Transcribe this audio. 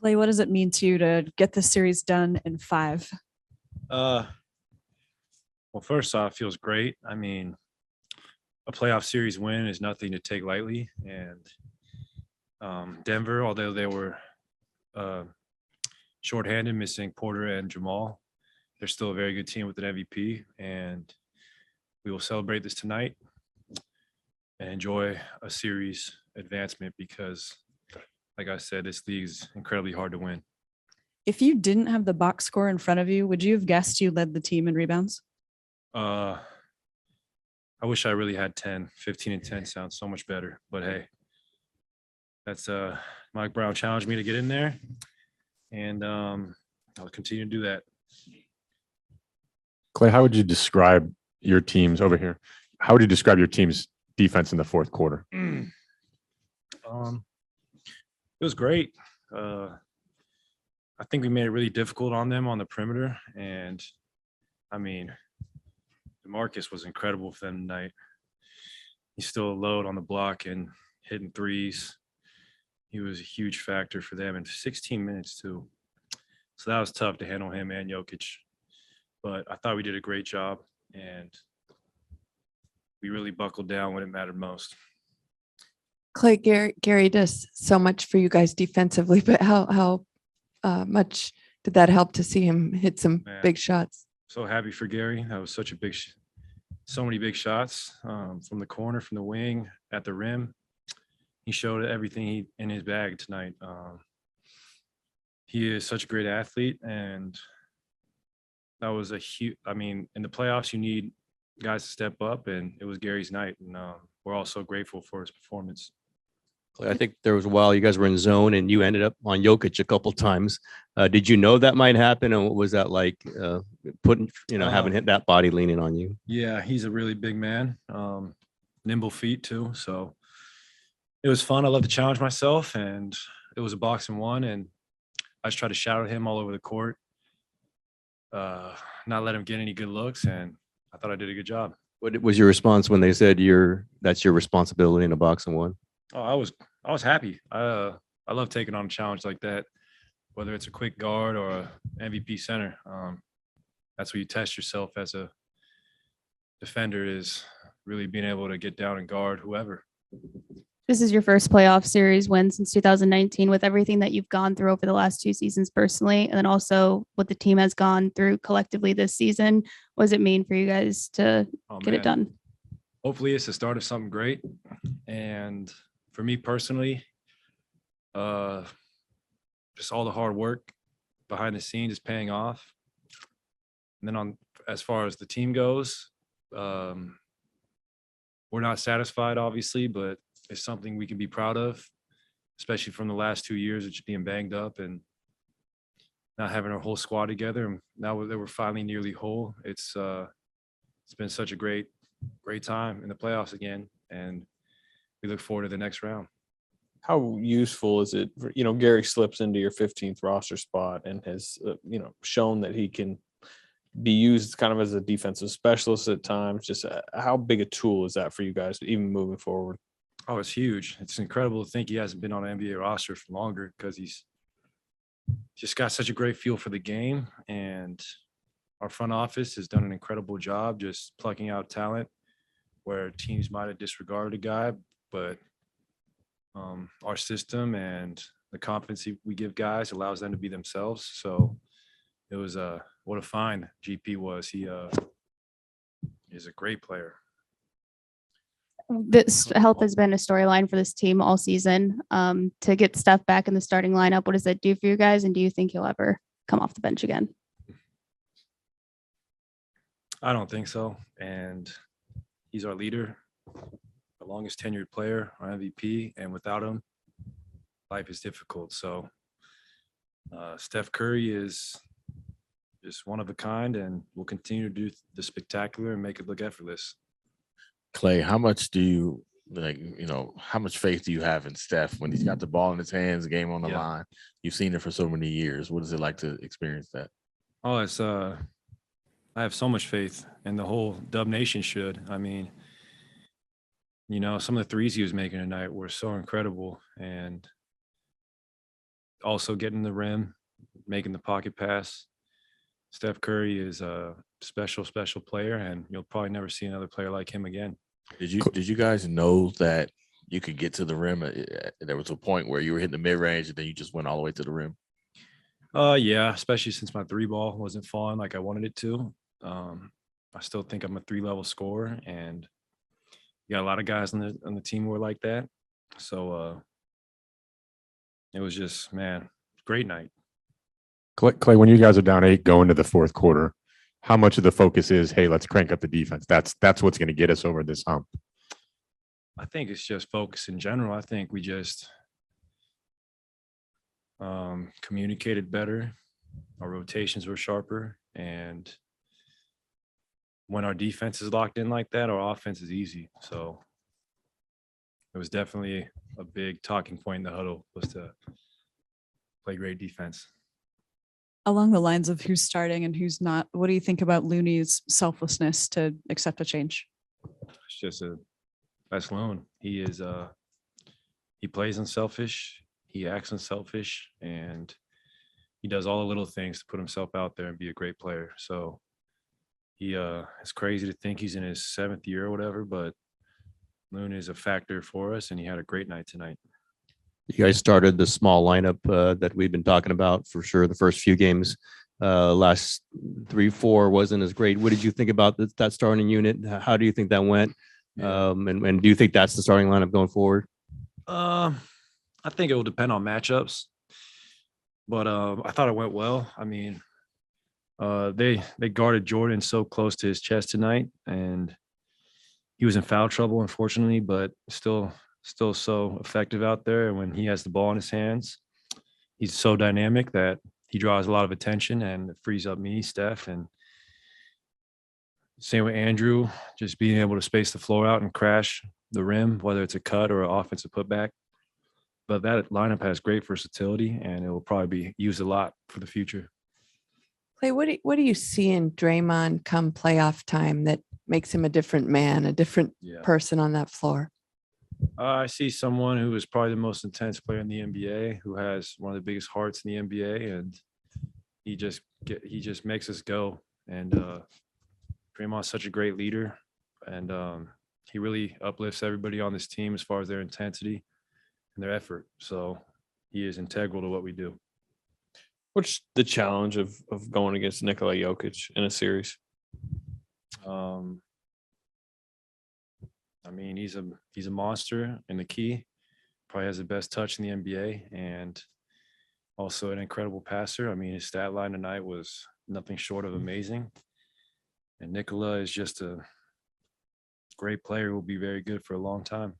Clay, what does it mean to you to get this series done in 5? Uh, well, first off, it feels great. I mean, a playoff series win is nothing to take lightly. And Denver, although they were uh, shorthanded, missing Porter and Jamal, they're still a very good team with an MVP. And we will celebrate this tonight and enjoy a series advancement because, like I said, this league is incredibly hard to win. If you didn't have the box score in front of you, would you have guessed you led the team in rebounds? I wish I really had 10. 15 and 10 sounds so much better. But hey, that's Mike Brown challenged me to get in there. And I'll continue to do that. Clay, how would you describe your team's over here? How would you describe your team's defense in the fourth quarter? It was great. I think we made it really difficult on them on the perimeter. And I mean, DeMarcus was incredible for them tonight. He's still a load on the block and hitting threes. He was a huge factor for them in 16 minutes too. So that was tough to handle him and Jokic. But I thought we did a great job, and we really buckled down when it mattered most. Clay, Gary does so much for you guys defensively, but how much did that help to see him hit some big shots? So happy for Gary. That was such a so many big shots from the corner, from the wing, at the rim. He showed everything in his bag tonight. He is such a great athlete, and that was a huge. I mean, in the playoffs, you need guys to step up, and it was Gary's night, and we're all so grateful for his performance. I think there was a while you guys were in zone and you ended up on Jokic a couple times. Did you know that might happen? And what was that like putting, having hit that body leaning on you? Yeah, he's a really big man, nimble feet too. So it was fun. I love to challenge myself, and it was a box and one. And I just tried to shout at him all over the court, not let him get any good looks. And I thought I did a good job. What was your response when they said that's your responsibility in a box and one? Oh, I was happy. I love taking on a challenge like that, whether it's a quick guard or a MVP center. That's where you test yourself as a defender, is really being able to get down and guard whoever. This is your first playoff series win since 2019. With everything that you've gone through over the last 2 seasons personally, and then also what the team has gone through collectively this season, what does it mean for you guys to get it done? Hopefully it's the start of something great. And for me personally, just all the hard work behind the scenes is paying off. And then as far as the team goes, we're not satisfied, obviously, but it's something we can be proud of, especially from the last 2 years of just being banged up and not having our whole squad together. And now that we're finally nearly whole, it's been such a great time in the playoffs again, and we look forward to the next round. How useful is it for, Gary slips into your 15th roster spot and has shown that he can be used kind of as a defensive specialist at times. Just how big a tool is that for you guys even moving forward? Oh, it's huge. It's incredible to think he hasn't been on an NBA roster for longer, because he's just got such a great feel for the game, and our front office has done an incredible job just plucking out talent where teams might have disregarded a guy, but our system and the confidence we give guys allows them to be themselves. So it was what a find GP was. He is a great player. This health has been a storyline for this team all season. To get Steph back in the starting lineup, what does that do for you guys? And do you think he'll ever come off the bench again? I don't think so. And he's our leader, the longest tenured player, our MVP. And without him, life is difficult. So Steph Curry is just one of a kind, and we'll continue to do the spectacular and make it look effortless. Clay, how much do you how much faith do you have in Steph when he's got the ball in his hands, the game on the line? You've seen it for so many years. What is it like to experience that? Oh, it's I have so much faith, and the whole Dub Nation should. I mean, some of the threes he was making tonight were so incredible, and also getting the rim, making the pocket pass. Steph Curry is a special player, and you'll probably never see another player like him again. Did you guys know that you could get to the rim? There was a point where you were hitting the mid range and then you just went all the way to the rim. Yeah, especially since my three ball wasn't falling like I wanted it to. I still think I'm a 3-level scorer, and you got a lot of guys on the team who are like that. So it was just, man, great night. Clay, when you guys are down 8 going to the fourth quarter, how much of the focus is, hey, let's crank up the defense? That's what's going to get us over this hump. I think it's just focus in general. I think we just communicated better. Our rotations were sharper, and when our defense is locked in like that, our offense is easy. So it was definitely a big talking point in the huddle, was to play great defense. Along the lines of who's starting and who's not, what do you think about Looney's selflessness to accept a change? It's just that's Loon. He is he plays unselfish, he acts unselfish, and he does all the little things to put himself out there and be a great player. So it's crazy to think he's in his 7th year or whatever, but Loon is a factor for us, and he had a great night tonight. You guys started the small lineup that we've been talking about for sure. The first few games, last 3-4 wasn't as great. What did you think about that starting unit? How do you think that went? Yeah. And do you think that's the starting lineup going forward? I think it will depend on matchups, but I thought it went well. I mean, they guarded Jordan so close to his chest tonight, and he was in foul trouble, unfortunately, but still so effective out there. And when he has the ball in his hands, he's so dynamic that he draws a lot of attention, and it frees up me, Steph, and same with Andrew, just being able to space the floor out and crash the rim, whether it's a cut or an offensive putback. But that lineup has great versatility, and it will probably be used a lot for the future. Clay, what do you see in Draymond come playoff time that makes him a different man, a different person on that floor? I see someone who is probably the most intense player in the NBA, who has one of the biggest hearts in the NBA, and he just makes us go. And Draymond's such a great leader, and he really uplifts everybody on this team as far as their intensity and their effort. So he is integral to what we do. What's the challenge of going against Nikola Jokic in a series? I mean, he's a monster in the key. Probably has the best touch in the NBA, and also an incredible passer. I mean, his stat line tonight was nothing short of amazing. And Nikola is just a great player who will be very good for a long time.